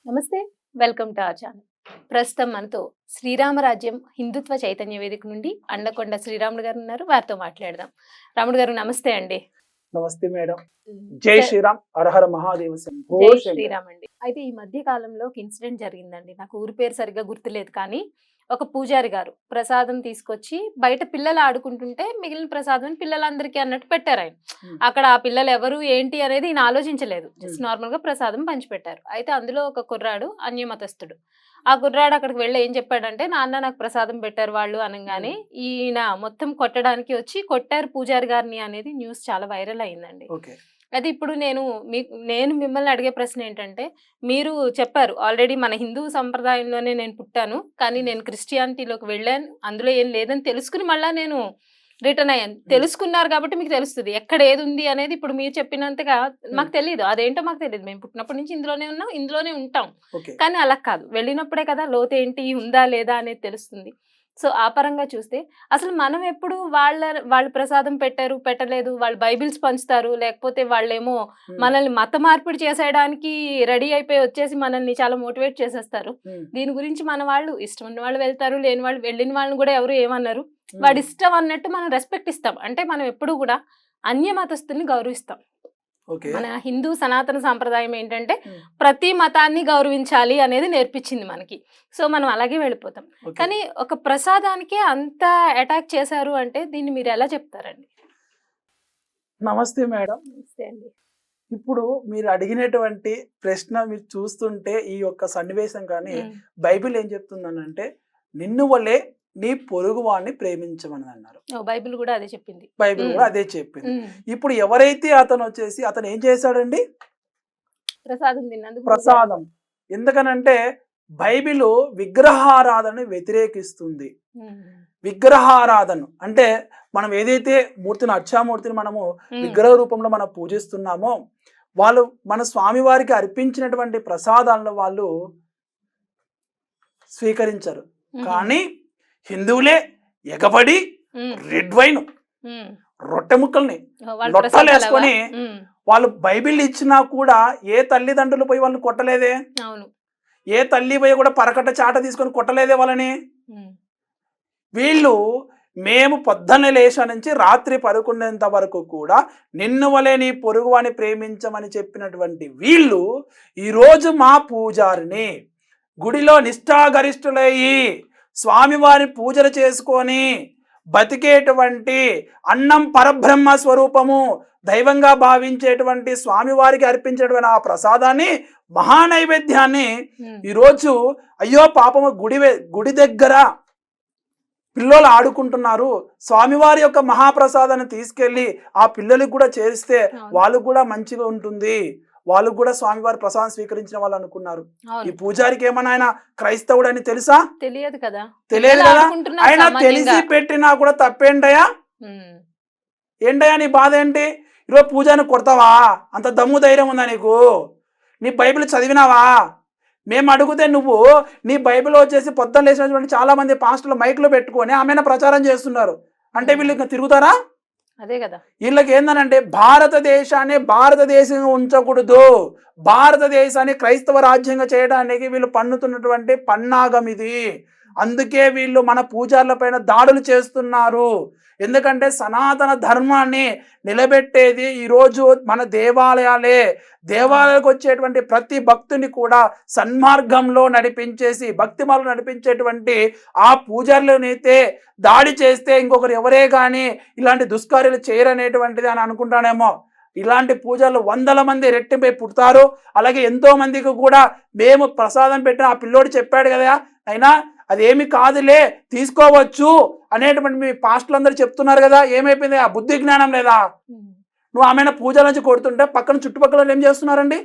నమస్తే. Welcome to our channel. ప్రస్తుతం మనతో శ్రీరామరాజ్యం హిందుత్వ చైతన్య వేదిక నుండి అండకొండ శ్రీరాములు గారు ఉన్నారు. వారితో మాట్లాడదాం. రాముడు గారు నమస్తే అండి. నమస్తే మేడం. జై శ్రీరామ్. హరహర మహాదేవ శంభో జై శంకర. శ్రీరామ్ అండి. అయితే ఈ మధ్య కాలంలో ఒక ఇన్సిడెంట్ జరిగిందండి. నాకు ఊరి పేరు సరిగ్గా గుర్తులేదు కానీ ఒక పూజారి గారు ప్రసాదం తీసుకొచ్చి బయట పిల్లలు ఆడుకుంటుంటే మిగిలిన ప్రసాదం పిల్లలందరికీ అన్నట్టు పెట్టారు ఆయన. అక్కడ ఆ పిల్లలు ఎవరు ఏంటి అనేది ఈయన ఆలోచించలేదు. జస్ట్ నార్మల్ గా ప్రసాదం పంచిపెట్టారు. అయితే అందులో ఒక కుర్రాడు అన్యమతస్థుడు. ఆ కుర్రాడు అక్కడికి వెళ్ళి ఏం చెప్పాడంటే, నాన్న నాకు ప్రసాదం పెట్టారు వాళ్ళు అనగానే ఈయన మొత్తం కొట్టడానికి వచ్చి కొట్టారు పూజారి గారిని అనేది న్యూస్ చాలా వైరల్ అయిందండి. ఓకే. అయితే ఇప్పుడు నేను మిమ్మల్ని అడిగే ప్రశ్న ఏంటంటే, మీరు చెప్పారు ఆల్రెడీ మన హిందూ సంప్రదాయంలోనే నేను పుట్టాను, కానీ నేను క్రిస్టియానిటీలోకి వెళ్ళాను, అందులో ఏం లేదని తెలుసుకుని మళ్ళా నేను రిటర్న్ అయ్యాను. తెలుసుకున్నారు కాబట్టి మీకు తెలుస్తుంది ఎక్కడ ఏది ఉంది అనేది. ఇప్పుడు మీరు చెప్పినంతగా మాకు తెలియదు, అదేంటో మాకు తెలియదు. మేము పుట్టినప్పటి నుంచి ఇందులోనే ఉన్నాం, ఇందులోనే ఉంటాం. ఓకే. కానీ అలా కాదు, వెళ్ళినప్పుడే కదా లోతు ఏంటి ఉందా లేదా అనేది తెలుస్తుంది. సో ఆ పరంగా చూస్తే అసలు మనం ఎప్పుడు వాళ్ళు ప్రసాదం పెట్టారు పెట్టలేదు, వాళ్ళు బైబిల్స్ పంచుతారు, లేకపోతే వాళ్ళేమో మనల్ని మత మార్పిడి చేసేయడానికి రెడీ అయిపోయి వచ్చేసి మనల్ని చాలా మోటివేట్ చేసేస్తారు. దీని గురించి మన వాళ్ళు ఇష్టం ఉన్న వాళ్ళు వెళ్తారు, లేని వాళ్ళు వెళ్ళిన వాళ్ళని కూడా ఎవరు ఏమన్నారు, వాడి ఇష్టం అన్నట్టు మనం రెస్పెక్ట్ ఇస్తాం. అంటే మనం ఎప్పుడు కూడా అన్య మతస్థుల్ని గౌరవిస్తాం. మన హిందూ సనాతన సాంప్రదాయం ఏంటంటే ప్రతి మతాన్ని గౌరవించాలి అనేది నేర్పించింది మనకి. సో మనం అలాగే వెళ్ళిపోతాం. కానీ ఒక ప్రసాదానికే అంత అటాక్ చేశారు అంటే దీన్ని మీరు ఎలా చెప్తారండి? నమస్తే మేడం. నమస్తే అండి. ఇప్పుడు మీరు అడిగినటువంటి ప్రశ్న మీరు చూస్తుంటే ఈ యొక్క సన్నివేశం కానీ బైబిల్ ఏం చెప్తుందనంటే, నిన్ను వల్లే నీ పొరుగు వాడిని ప్రేమించమని అన్నారు. బైబిల్ కూడా అదే చెప్పింది. బైబిల్ కూడా అదే చెప్పింది. ఇప్పుడు ఎవరైతే అతను ఏం చేశాడండి? ప్రసాదం తిన్నందుకు. ప్రసాదం. ఎందుకనంటే బైబిల్ విగ్రహారాధన వ్యతిరేకిస్తుంది. విగ్రహారాధన అంటే మనం ఏదైతే మూర్తిని అక్షామూర్తిని మనము విగ్రహ రూపంలో మనం పూజిస్తున్నామో, వాళ్ళు మన స్వామి వారికి అర్పించినటువంటి ప్రసాదాలను వాళ్ళు స్వీకరించరు. కానీ హిందువులే ఎగబడి రెడ్ వైన్ రొట్టె ముక్కల్ని లొట్టలు వేసుకొని వాళ్ళు బైబిల్ ఇచ్చినా కూడా ఏ తల్లిదండ్రులు పోయి వాళ్ళని కొట్టలేదే, ఏ తల్లి పోయి కూడా పరకట్ట చాట తీసుకొని కొట్టలేదే వాళ్ళని. వీళ్ళు మేము పొద్దున్న లేచా నుంచి రాత్రి పడుకునేంత వరకు కూడా నిన్ను వలే నీ పొరుగువాని ప్రేమించమని చెప్పినటువంటి వీళ్ళు ఈరోజు మా పూజారిని గుడిలో నిష్ఠాగరిష్ఠులయ్యి స్వామివారి పూజలు చేసుకొని బతికేటువంటి అన్నం పరబ్రహ్మ స్వరూపము దైవంగా భావించేటువంటి స్వామివారికి అర్పించేటువంటి ఆ ప్రసాదాన్ని మహానైవేద్యాన్ని ఈరోజు అయ్యో పాపము గుడి దగ్గర పిల్లలు ఆడుకుంటున్నారు, స్వామివారి యొక్క మహాప్రసాదాన్ని తీసుకెళ్లి ఆ పిల్లలకు కూడా చేస్తే వాళ్ళకు కూడా మంచిగా ఉంటుంది, వాళ్ళు కూడా స్వామివారి ప్రసాదం స్వీకరించిన వాళ్ళు అనుకున్నారు. ఈ పూజారికి ఏమన్నా ఆయన క్రైస్తవుడు అని తెలుసా? తెలియదు కదా. ఆయన తెలిసి పెట్టినా కూడా తప్పేంటయా? ఏంటయా నీ బాధ ఏంటి? ఈరోజు పూజాని కొడతావా? అంత దమ్ము ధైర్యం ఉందా నీకు? నీ బైబిల్ చదివినావా? మేము అడిగితే నువ్వు నీ బైబిల్ వచ్చేసి పొద్దున్న లేచినటువంటి చాలా మంది పాస్టర్లు మైకులు పెట్టుకొని ఆమెను ప్రచారం చేస్తున్నారు అంటే వీళ్ళు ఇంకా తిరుగుతారా? అదే కదా. వీళ్ళకి ఏందనంటే భారతదేశంగా ఉంచకూడదు, భారతదేశాన్ని క్రైస్తవ రాజ్యంగా చేయడానికి వీళ్ళు పన్నుతున్నటువంటి పన్నాగం ఇది. అందుకే వీళ్ళు మన పూజార్ల పైన దాడులు చేస్తున్నారు. ఎందుకంటే సనాతన ధర్మాన్ని నిలబెట్టేది ఈరోజు మన దేవాలయాలకు వచ్చేటువంటి ప్రతి భక్తుని కూడా సన్మార్గంలో నడిపించేసి భక్తి మార్గంలో నడిపించేటువంటి ఆ పూజారులనైతే దాడి చేస్తే ఇంకొకరు ఎవరే కానీ ఇలాంటి దుష్కార్యాలు చేయరనేటువంటిది అని అనుకుంటానేమో. ఇలాంటి పూజలు 100 మంది రెట్టింపై పుడతారు. అలాగే ఎంతో మందికి కూడా మేము ప్రసాదం పెట్టిన ఆ పిల్లోడు చెప్పాడు కదా, అయినా అదేమి కాదులే తీసుకోవచ్చు అనేటువంటి మీ పాస్టర్లందరూ చెప్తున్నారు కదా, ఏమైపోయింది? ఆ బుద్ధి జ్ఞానం లేదా? నువ్వు ఆమెను పూజల నుంచి కొడుతుంటే పక్కన చుట్టుపక్కల ఏం చేస్తున్నారండి?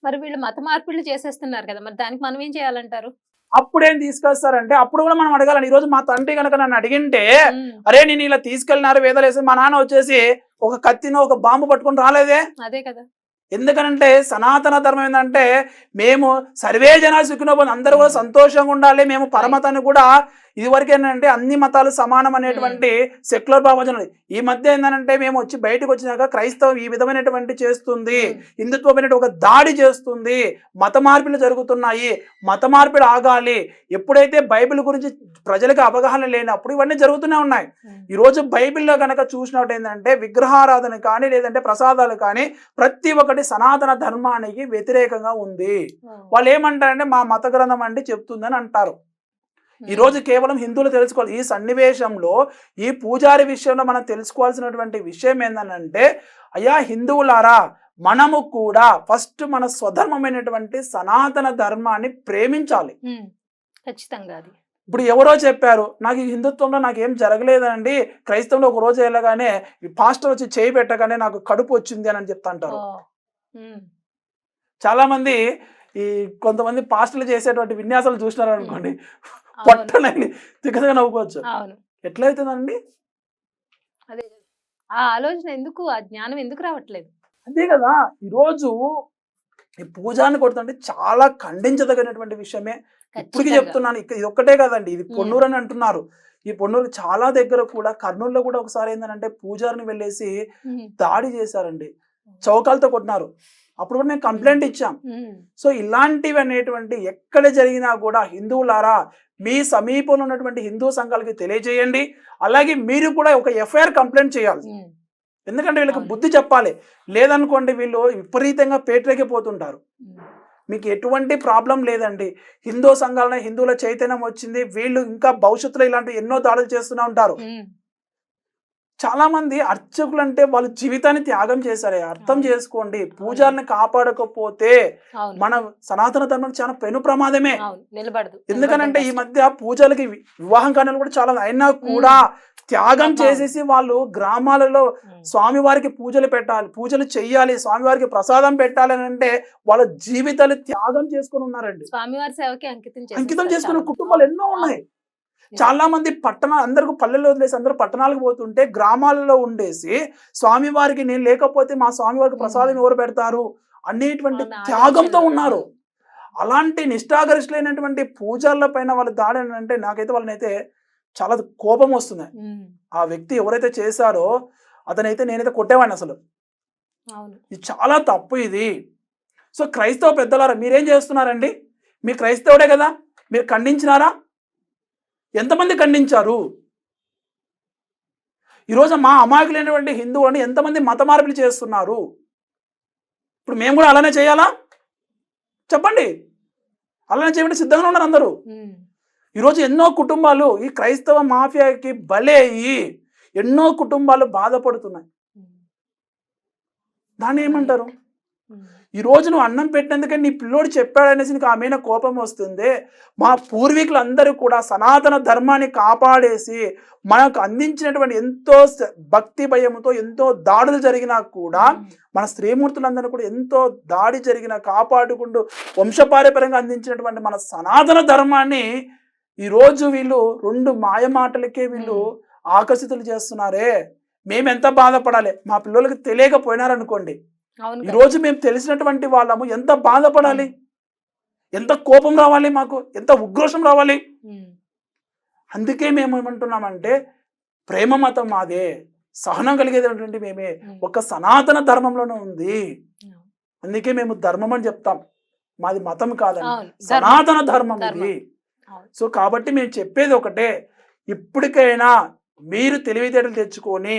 మరి వీళ్ళు మత మార్పిళ్ళు చేసేస్తున్నారు కదా, మరి దానికి మనం ఏం చేయాలంటారు? అప్పుడేం తీసుకొస్తారంటే అప్పుడు కూడా మనం అడగాలని. ఈరోజు మా తండ్రి కనుక నన్ను అడిగింటే, అరే నేను ఇలా తీసుకెళ్ళినారు వేదలేసి, మా నాన్న వచ్చేసి ఒక కత్తినో ఒక బాంబు పట్టుకొని రాలేదే. అదే కదా. ఎందుకనంటే సనాతన ధర్మం ఏంటంటే మేము సర్వే జన సుఖినో అందరూ కూడా సంతోషంగా ఉండాలి, మేము పరమతాన్ని కూడా ఇది వరకు ఏంటంటే అన్ని మతాలు సమానం అనేటువంటి సెక్యులర్ భావజన ఉంది. ఈ మధ్య ఏంటంటే మేము వచ్చి బయటకు వచ్చినాక క్రైస్తవం ఈ విధమైనటువంటి చేస్తుంది, హిందుత్వమైన ఒక దాడి చేస్తుంది, మత మార్పులు జరుగుతున్నాయి, మత మార్పులు ఆగాలి. ఎప్పుడైతే బైబిల్ గురించి ప్రజలకు అవగాహన లేనప్పుడు ఇవన్నీ జరుగుతూనే ఉన్నాయి. ఈ రోజు బైబిల్లో కనుక చూసినట్టు ఏంటంటే విగ్రహారాధన కానీ లేదంటే ప్రసాదాలు కానీ ప్రతి ఒక్కటి సనాతన ధర్మానికి వ్యతిరేకంగా ఉంది. వాళ్ళు ఏమంటారంటే మా మత గ్రంథం అంటే చెప్తుందని అంటారు. ఈ రోజు కేవలం హిందువులు తెలుసుకోవాలి. ఈ సన్నివేశంలో ఈ పూజారి విషయంలో మనం తెలుసుకోవాల్సినటువంటి విషయం ఏంటంటే, అయ్యా హిందువులారా, మనము కూడా ఫస్ట్ మన స్వధర్మమైనటువంటి సనాతన ధర్మాన్ని ప్రేమించాలి. ఖచ్చితంగా. అది ఇప్పుడు ఎవరో చెప్పారు, నాకు ఈ హిందుత్వంలో నాకు ఏం జరగలేదండి, క్రైస్తవంలో ఒక రోజు వెళ్ళగానే పాస్టర్ వచ్చి చేయి పెట్టగానే నాకు కడుపు వచ్చింది అని చెప్తా అంటారు. చాలా మంది ఈ కొంతమంది పాస్టర్లు చేసేటువంటి విన్యాసాలు చూసినారు అనుకోండి, పొట్టనని తిక్కగా నవ్వుకోవచ్చు. ఎట్లయితుందండి? అదే ఆ ఆలోచన ఎందుకు, ఆ జ్ఞానం ఎందుకు రావట్లేదు? అంతే కదా. ఈరోజు ఈ పూజాన్ని కొడుతుంటే చాలా ఖండించదగినటువంటి విషయమే. ఇప్పటికీ చెప్తున్నాను, ఇది ఒక్కటే కదండి, ఇది పొన్నూరు అని అంటున్నారు. ఈ పొన్నూరు చాలా దగ్గర కూడా, కర్నూలులో కూడా ఒకసారి ఏంటంటే పూజారిని వెళ్ళేసి దాడి చేశారండి, చౌకాలతో కొట్టినారు. అప్పుడు కూడా మేము కంప్లైంట్ ఇచ్చాం. సో ఇలాంటివి అనేటువంటి ఎక్కడ జరిగినా కూడా హిందువులారా, మీ సమీపంలో ఉన్నటువంటి హిందూ సంఘాలకి తెలియజేయండి. అలాగే మీరు కూడా ఒక ఎఫ్ఐఆర్ కంప్లైంట్ చేయాలి. ఎందుకంటే వీళ్ళకి బుద్ధి చెప్పాలి. లేదనుకోండి వీళ్ళు విపరీతంగా పేటరేగిపోతుంటారు. మీకు ఎటువంటి ప్రాబ్లం లేదండి, హిందూ సంఘాలనే హిందువుల చైతన్యం వచ్చింది, వీళ్ళు ఇంకా భవిష్యత్తులో ఇలాంటి ఎన్నో దాడులు చేస్తూనే ఉంటారు. చాలా మంది అర్చకులు అంటే వాళ్ళ జీవితాన్ని త్యాగం చేశారు. అర్థం చేసుకోండి. పూజారిని కాపాడకపోతే మన సనాతన ధర్మం చాలా పెను ప్రమాదమే. ఎందుకనంటే ఈ మధ్య పూజలకి వివాహం కాని కూడా చాలా అయినా కూడా త్యాగం చేసేసి వాళ్ళు గ్రామాలలో స్వామివారికి పూజలు పెట్టాలి, పూజలు చెయ్యాలి, స్వామివారికి ప్రసాదం పెట్టాలి అని అంటే వాళ్ళ జీవితాలు త్యాగం చేసుకుని ఉన్నారండి. స్వామివారి సేవకి అంకితం చేసుకున్న కుటుంబాలు ఎన్నో ఉన్నాయి. చాలా మంది అందరికి పల్లెల్లో వదిలేసి అందరూ పట్టణాలకు పోతుంటే గ్రామాలలో ఉండేసి స్వామివారికి నేను లేకపోతే మా స్వామివారికి ప్రసాదం ఎవరు పెడతారు అనేటువంటి త్యాగంతో ఉన్నారు. అలాంటి నిష్ఠాగరిష్ఠులైనటువంటి పూజల పైన వాళ్ళ దాడి అంటే నాకైతే వాళ్ళనైతే చాలా కోపం వస్తుంది. ఆ వ్యక్తి ఎవరైతే చేశారో అతనైతే నేనైతే కొట్టేవాడిని అసలు. ఇది చాలా తప్పు ఇది. సో క్రైస్తవ పెద్దలారా మీరేం చేస్తున్నారండి? మీ క్రైస్తవుడే కదా, మీరు ఖండించినారా? ఎంతమంది ఖండించారు? ఈరోజు మా అమాయకులైనటువంటి హిందువులను ఎంతమంది మత మార్పులు చేస్తున్నారు? ఇప్పుడు మేము కూడా అలానే చేయాలా? చెప్పండి. అలానే చేయమంటే సిద్ధంగా ఉన్నారు అందరూ. ఈరోజు ఎన్నో కుటుంబాలు ఈ క్రైస్తవ మాఫియాకి బలి అయ్యి ఎన్నో కుటుంబాలు బాధపడుతున్నాయి. దాన్ని ఏమంటారు? ఈ రోజు నువ్వు అన్నం పెట్టినందుకే నీ పిల్లోడు చెప్పాడనేసి నీకు ఆమె కోపం వస్తుంది. మా పూర్వీకులందరూ కూడా సనాతన ధర్మాన్ని కాపాడేసి మనకు అందించినటువంటి ఎంతో భక్తి భయంతో ఎంతో దాడులు జరిగినా కూడా మన స్త్రీమూర్తులందరూ కూడా ఎంతో దాడి జరిగిన కాపాడుకుంటూ వంశపారంపర్యంగా అందించినటువంటి మన సనాతన ధర్మాన్ని ఈరోజు వీళ్ళు 2 మాయ మాటలకే వీళ్ళు ఆకర్షితులు చేస్తున్నారే. మేము ఎంత బాధపడాలి? మా పిల్లలకి తెలియకపోయినారనుకోండి, ఈరోజు మేము తెలిసినటువంటి వాళ్ళము ఎంత బాధపడాలి, ఎంత కోపం రావాలి, మాకు ఎంత ఉగ్రోషం రావాలి. అందుకే మేము ఏమంటున్నామంటే ప్రేమ మతం మాదే, సహనం కలిగేటువంటి మేమే, ఒక సనాతన ధర్మంలోనే ఉంది. అందుకే మేము ధర్మం అని చెప్తాం, మాది మతం కాదండి, సనాతన ధర్మం ఇది. సో కాబట్టి మేము చెప్పేది ఒకటే, ఇప్పటికైనా మీరు తెలివితేటలు తెచ్చుకొని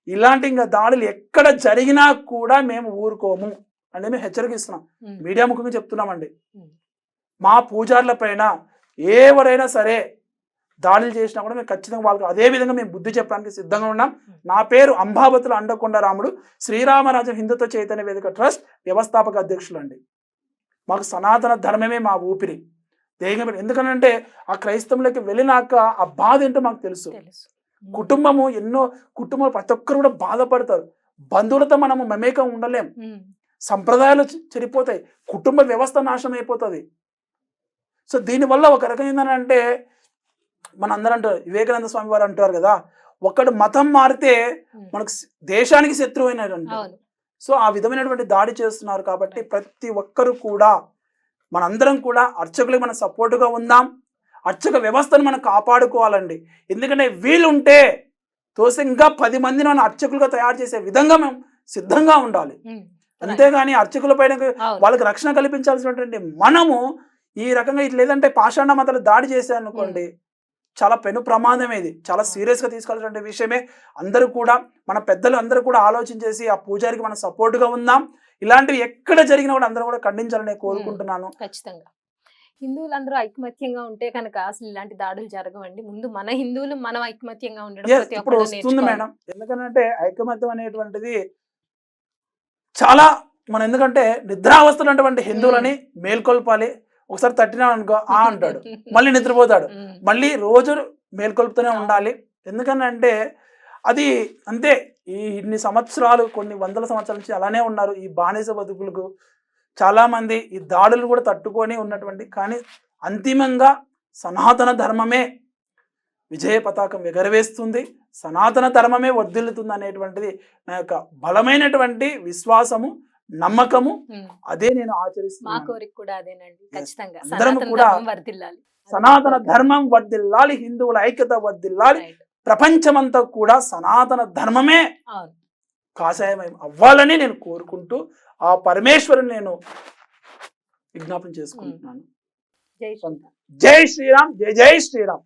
ఇలాంటి ఇంకా దాడులు ఎక్కడ జరిగినా కూడా మేము ఊరుకోము అని మేము హెచ్చరిస్తున్నాం. మీడియా ముఖంగా చెప్తున్నామండి. మా పూజారుల పైన ఎవరైనా సరే దాడులు చేసినా కూడా మేము ఖచ్చితంగా వాళ్ళకి అదే విధంగా మేము బుద్ధి చెప్పడానికి సిద్ధంగా ఉన్నాం. నా పేరు అంబాబతుల అండకొండ రాముడు, శ్రీరామరాజ్యం హిందుత్వ చైతన్య వేదిక ట్రస్ట్ వ్యవస్థాపక అధ్యక్షులు అండి. మాకు సనాతన ధర్మమే మా ఊపిరి. ఎందుకనంటే ఆ క్రైస్తవులకి వెళ్ళినాక ఆ బాధ ఏంటో మాకు తెలుసు. కుటుంబము ఎన్నో కుటుంబాలు ప్రతి ఒక్కరు కూడా బాధపడతారు. బంధువులతో మనము మమేకం ఉండలేం, సంప్రదాయాలు చెడిపోతాయి, కుటుంబ వ్యవస్థ నాశనం అయిపోతుంది. సో దీనివల్ల ఒక రకం ఏంటంటే మన అందరూ అంటారు, వివేకానంద స్వామి వారు అంటారు కదా, ఒకడు మతం మారితే మనకు దేశానికి శత్రువు అయినాడు. సో ఆ విధమైనటువంటి దాడి చేస్తున్నారు. కాబట్టి ప్రతి ఒక్కరు కూడా మనందరం కూడా అర్చకులకు మనం సపోర్టుగా ఉందాం. అర్చక వ్యవస్థను మనం కాపాడుకోవాలండి. ఎందుకంటే వీలుంటే తోసి ఇంకా 10 మందిని మనం అర్చకులుగా తయారు చేసే విధంగా మేము సిద్ధంగా ఉండాలి. అంతేగాని అర్చకుల పైన వాళ్ళకి రక్షణ కల్పించాల్సినటువంటి మనము ఈ రకంగా ఇట్లా లేదంటే పాషాణ మతాలు దాడి చేశారనుకోండి, చాలా పెను ప్రమాదం ఇది. చాలా సీరియస్గా తీసుకోవాల్సిన విషయమే. అందరూ కూడా మన పెద్దలు అందరూ కూడా ఆలోచించేసి ఆ పూజారికి మనం సపోర్ట్గా ఉందాం. ఇలాంటివి ఎక్కడ జరిగినా కూడా అందరూ కూడా ఖండించాలని కోరుకుంటున్నాను. ఖచ్చితంగా హిందువులందరూ ఐకమత్యంగా ఉంటే కనుక అసలు ఇలాంటి దాడులు జరగవండి. ముందు మన హిందువులు మనం ఐకమత్యంగా ఉండడం ప్రతి ఇప్పుడు ఒక్కరు వస్తుంది నేర్చుకోవాలి. మేడం. ఎందుకంటే ఐకమత్యం అనేటువంటిది చాలా ఎందుకంటే నిద్రావస్థలు ఉన్నటువంటి హిందువులని మేల్కొల్పాలి. ఒకసారి తట్టినా అనుకో అంటాడు, మళ్ళీ నిద్రపోతాడు, మళ్ళీ రోజు మేల్కొల్పుతూనే ఉండాలి. ఎందుకనంటే అది అంతే. ఈ ఇన్ని సంవత్సరాలు, కొన్ని వందల సంవత్సరాల నుంచి అలానే ఉన్నారు ఈ బానిస బతుకులకు. చాలా మంది ఈ దాడులు కూడా తట్టుకొని ఉన్నటువంటి, కానీ అంతిమంగా సనాతన ధర్మమే విజయ పతాకం ఎగరవేస్తుంది, సనాతన ధర్మమే వర్ధిల్లుతుంది అనేటువంటిది నా యొక్క బలమైనటువంటి విశ్వాసము, నమ్మకము. అదే నేను మా ఆచరిస్తున్నాను. కోరిక కూడా అదేనండి. ఖచ్చితంగా అందరం సనాతన కూడా ధర్మం వర్ధిల్లాలి. సనాతన ధర్మం వర్ధిల్లాలి, హిందువుల ఐక్యత వర్ధిల్లాలి, Right. ప్రపంచమంతా కూడా సనాతన ధర్మమే అవును. కాషాయమయం అవ్వాలని నేను కోరుకుంటూ ఆ పరమేశ్వరుని నేను విజ్ఞాపన చేసుకుంటున్నాను. జై శ్రీరామ్. జై శ్రీరామ్, జై జై శ్రీరామ్.